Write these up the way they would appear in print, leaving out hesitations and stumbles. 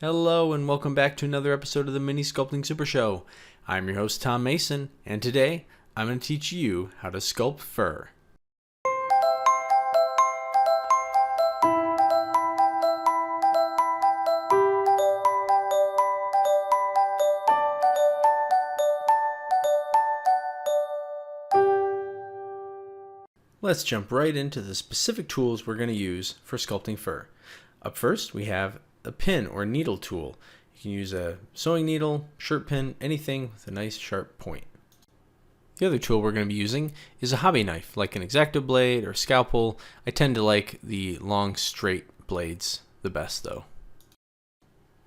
Hello and welcome back to another episode of the Mini Sculpting Super Show. I'm your host Tom Mason, and today I'm going to teach you how to sculpt fur. Let's jump right into the specific tools we're going to use for sculpting fur. Up first, we have a pin or needle tool. You can use a sewing needle, shirt pin, anything with a nice sharp point. The other tool we're going to be using is a hobby knife, like an X-Acto blade or scalpel. I tend to like the long straight blades the best though.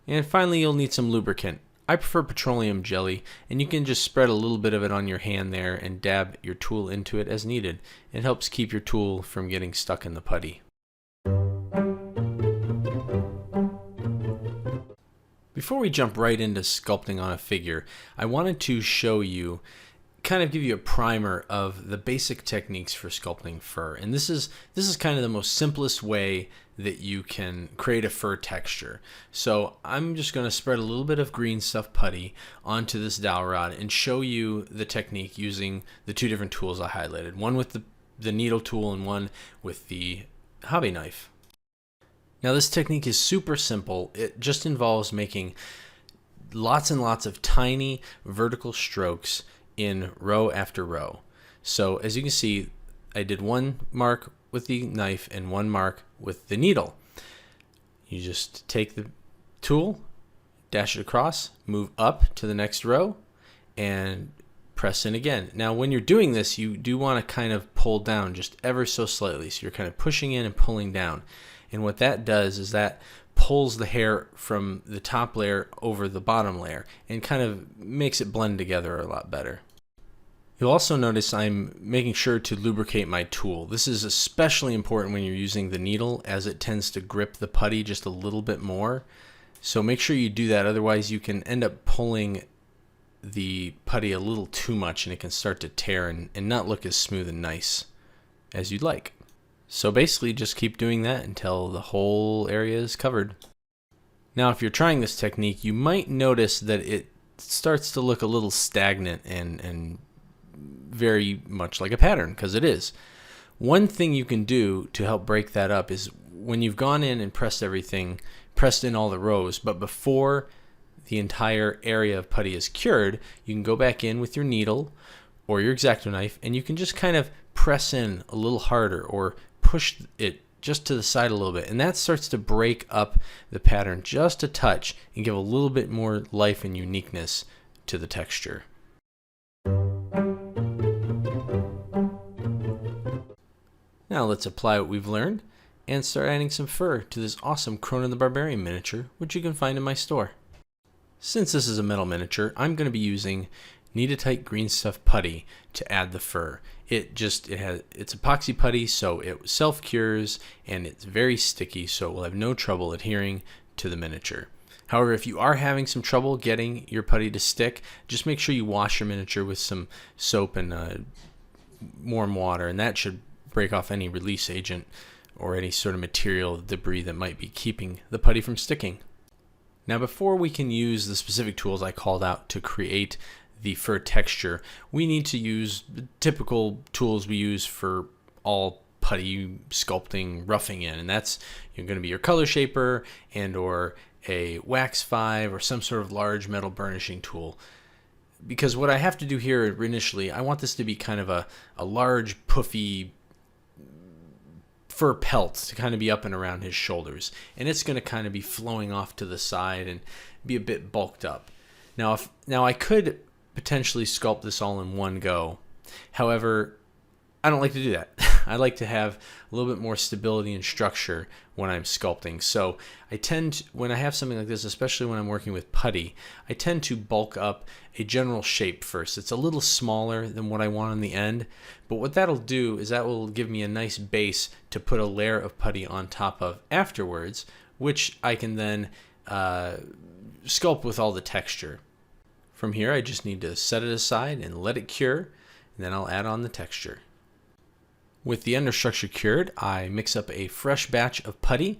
And finally, you'll need some lubricant. I prefer petroleum jelly, and you can just spread a little bit of it on your hand there and dab your tool into it as needed. It helps keep your tool from getting stuck in the putty. Before we jump right into sculpting on a figure, I wanted to show you, kind of give you a primer of the basic techniques for sculpting fur. And this is kind of the most simplest way that you can create a fur texture. So I'm just going to spread a little bit of green stuff putty onto this dowel rod and show you the technique using the two different tools I highlighted, one with the needle tool and one with the hobby knife. Now this technique is super simple. It just involves making lots and lots of tiny vertical strokes in row after row. So as you can see, I did one mark with the knife and one mark with the needle. You just take the tool, dash it across, move up to the next row, and press in again. Now when you're doing this, you do want to kind of pull down just ever so slightly. So you're kind of pushing in and pulling down. And what that does is that pulls the hair from the top layer over the bottom layer and kind of makes it blend together a lot better. You'll also notice I'm making sure to lubricate my tool. This is especially important when you're using the needle, as it tends to grip the putty just a little bit more. So make sure you do that, otherwise you can end up pulling the putty a little too much and it can start to tear and not look as smooth and nice as you'd like. So basically just keep doing that until the whole area is covered. Now if you're trying this technique, you might notice that it starts to look a little stagnant and very much like a pattern, because it is. One thing you can do to help break that up is when you've gone in and pressed in all the rows, but before the entire area of putty is cured, you can go back in with your needle or your X-Acto knife and you can just kind of press in a little harder or push it just to the side a little bit, and that starts to break up the pattern just a touch and give a little bit more life and uniqueness to the texture. Now let's apply what we've learned and start adding some fur to this awesome Conan the Barbarian miniature, which you can find in my store. Since this is a metal miniature, I'm going to be using Knead-A-Tight green stuff putty to add the fur. It's epoxy putty, so it self-cures and it's very sticky, so it will have no trouble adhering to the miniature. However, if you are having some trouble getting your putty to stick, just make sure you wash your miniature with some soap and warm water, and that should break off any release agent or any sort of material debris that might be keeping the putty from sticking. Now before we can use the specific tools I called out to create the fur texture, we need to use the typical tools we use for all putty sculpting roughing in, and that's going to be your color shaper and or a wax 5 or some sort of large metal burnishing tool. Because what I have to do here initially, I want this to be kind of a large puffy fur pelt to kind of be up and around his shoulders, and it's going to kind of be flowing off to the side and be a bit bulked up. Now I could potentially sculpt this all in one go. However, I don't like to do that. I like to have a little bit more stability and structure when I'm sculpting. So when I have something like this, especially when I'm working with putty, I tend to bulk up a general shape first. It's a little smaller than what I want on the end, but what that'll do is that will give me a nice base to put a layer of putty on top of afterwards, which I can then sculpt with all the texture. From here, I just need to set it aside and let it cure, and then I'll add on the texture. With the understructure cured, I mix up a fresh batch of putty,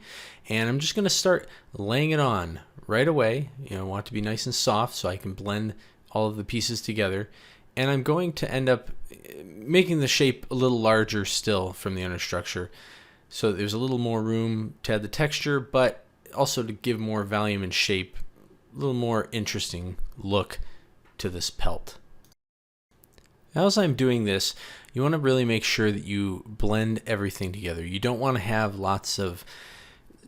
and I'm just going to start laying it on right away. I want it to be nice and soft so I can blend all of the pieces together. And I'm going to end up making the shape a little larger still from the understructure, so there's a little more room to add the texture, but also to give more volume and shape, a little more interesting look to this pelt. As I'm doing this, you want to really make sure that you blend everything together. You don't want to have lots of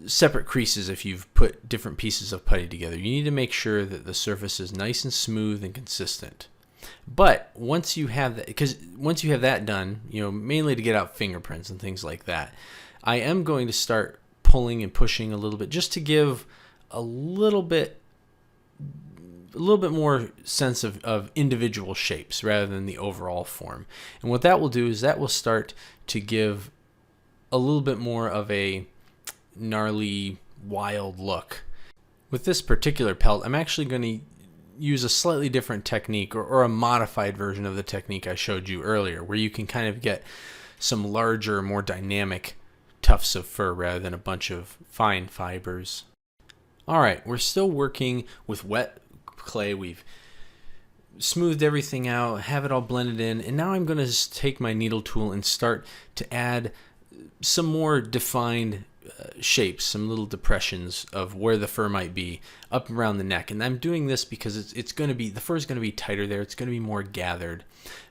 separate creases if you've put different pieces of putty together. You need to make sure that the surface is nice and smooth and consistent. But once you have that, because once you have that done, mainly to get out fingerprints and things like that, I am going to start pulling and pushing a little bit just to give a little bit more sense of individual shapes rather than the overall form. And what that will do is that will start to give a little bit more of a gnarly, wild look. With this particular pelt, I'm actually going to use a slightly different technique, or a modified version of the technique I showed you earlier, where you can kind of get some larger, more dynamic tufts of fur rather than a bunch of fine fibers. Alright, we're still working with wet clay. We've smoothed everything out, have it all blended in, and now I'm going to take my needle tool and start to add some more defined shapes, some little depressions of where the fur might be up around the neck. And I'm doing this because the fur is going to be tighter there. It's going to be more gathered.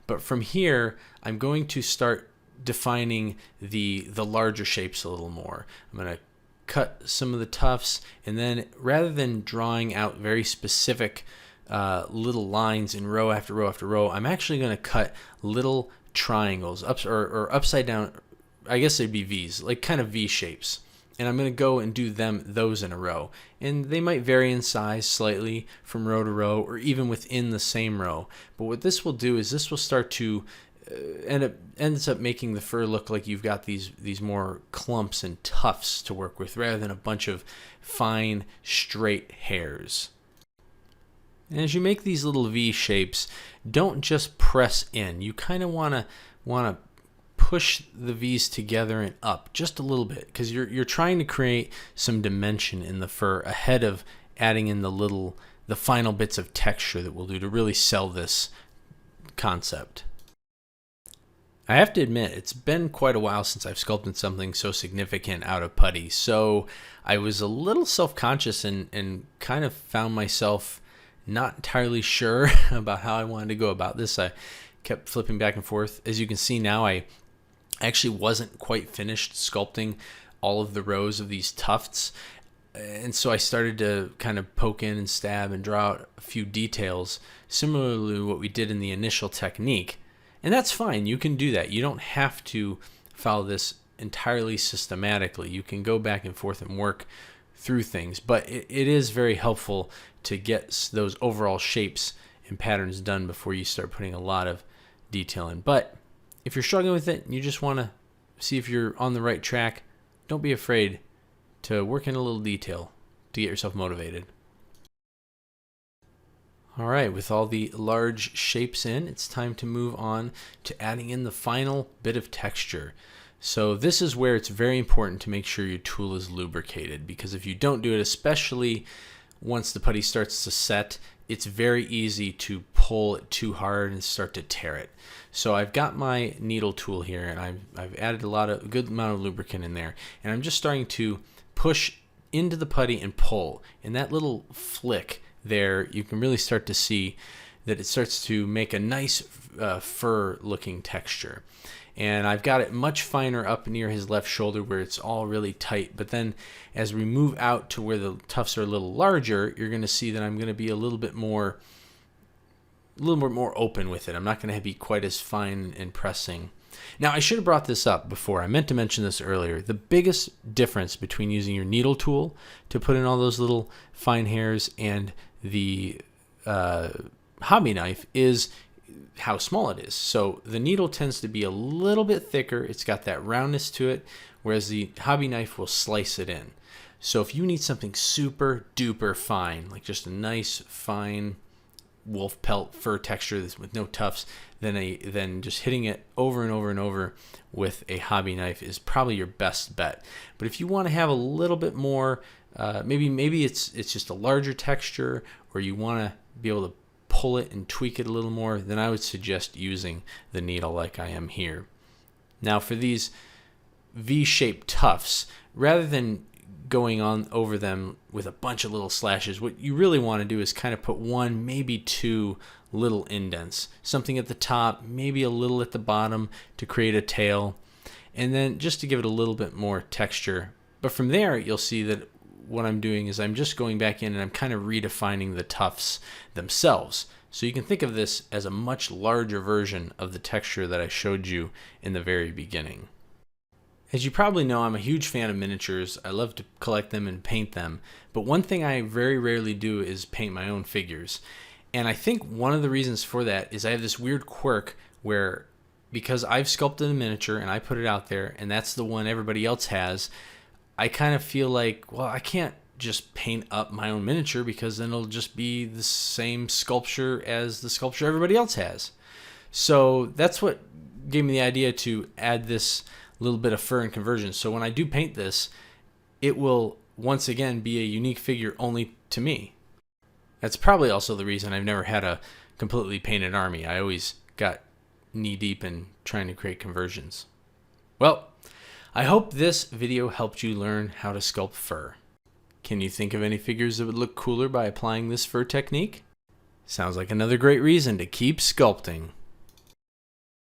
But from here, I'm going to start defining the larger shapes a little more. I'm going to cut some of the tufts, and then rather than drawing out very specific little lines in row after row after row, I'm actually going to cut little triangles, or upside down. I guess they'd be V's, like kind of V shapes. And I'm going to go and do those in a row. And they might vary in size slightly from row to row, or even within the same row. But what this will do is this will start to ends up making the fur look like you've got these more clumps and tufts to work with, rather than a bunch of fine, straight hairs. And as you make these little V shapes, don't just press in. You kind of want to push the V's together and up just a little bit, because you're trying to create some dimension in the fur ahead of adding in the final bits of texture that we'll do to really sell this concept. I have to admit, it's been quite a while since I've sculpted something so significant out of putty, so I was a little self-conscious and kind of found myself not entirely sure about how I wanted to go about this. I kept flipping back and forth. As you can see now, I actually wasn't quite finished sculpting all of the rows of these tufts, and so I started to kind of poke in and stab and draw out a few details, similarly to what we did in the initial technique. And that's fine. You can do that. You don't have to follow this entirely systematically. You can go back and forth and work through things, but it is very helpful to get those overall shapes and patterns done before you start putting a lot of detail in. But if you're struggling with it and you just want to see if you're on the right track, don't be afraid to work in a little detail to get yourself motivated. All right, with all the large shapes in, it's time to move on to adding in the final bit of texture. So this is where it's very important to make sure your tool is lubricated, because if you don't do it, especially once the putty starts to set, it's very easy to pull it too hard and start to tear it. So I've got my needle tool here, and I've added a good amount of lubricant in there, and I'm just starting to push into the putty and pull. And that little flick there, you can really start to see that it starts to make a nice fur looking texture. And I've got it much finer up near his left shoulder where it's all really tight, but then as we move out to where the tufts are a little larger, you're going to see that I'm going to be a little bit more open with it. I'm not going to be quite as fine and pressing. Now, I should have brought this up before. I meant to mention this earlier. The biggest difference between using your needle tool to put in all those little fine hairs and the hobby knife is how small it is. So the needle tends to be a little bit thicker. It's got that roundness to it, whereas the hobby knife will slice it in. So if you need something super duper fine, like just a nice fine wolf pelt fur texture with no tufts, then just hitting it over and over and over with a hobby knife is probably your best bet. But if you want to have a little bit more maybe it's just a larger texture, or you want to be able to pull it and tweak it a little more, then I would suggest using the needle like I am here. Now for these V-shaped tufts, rather than going on over them with a bunch of little slashes, what you really want to do is kind of put one, maybe two little indents, something at the top, maybe a little at the bottom to create a tail, and then just to give it a little bit more texture. But from there, you'll see that what I'm doing is I'm just going back in and I'm kind of redefining the tufts themselves. So you can think of this as a much larger version of the texture that I showed you in the very beginning. As you probably know, I'm a huge fan of miniatures. I love to collect them and paint them. But one thing I very rarely do is paint my own figures. And I think one of the reasons for that is I have this weird quirk where, because I've sculpted a miniature and I put it out there and that's the one everybody else has, I kind of feel like, well, I can't just paint up my own miniature because then it'll just be the same sculpture as the sculpture everybody else has. So that's what gave me the idea to add this little bit of fur and conversion. So when I do paint this, it will once again be a unique figure only to me. That's probably also the reason I've never had a completely painted army. I always got knee deep in trying to create conversions. Well, I hope this video helped you learn how to sculpt fur. Can you think of any figures that would look cooler by applying this fur technique? Sounds like another great reason to keep sculpting.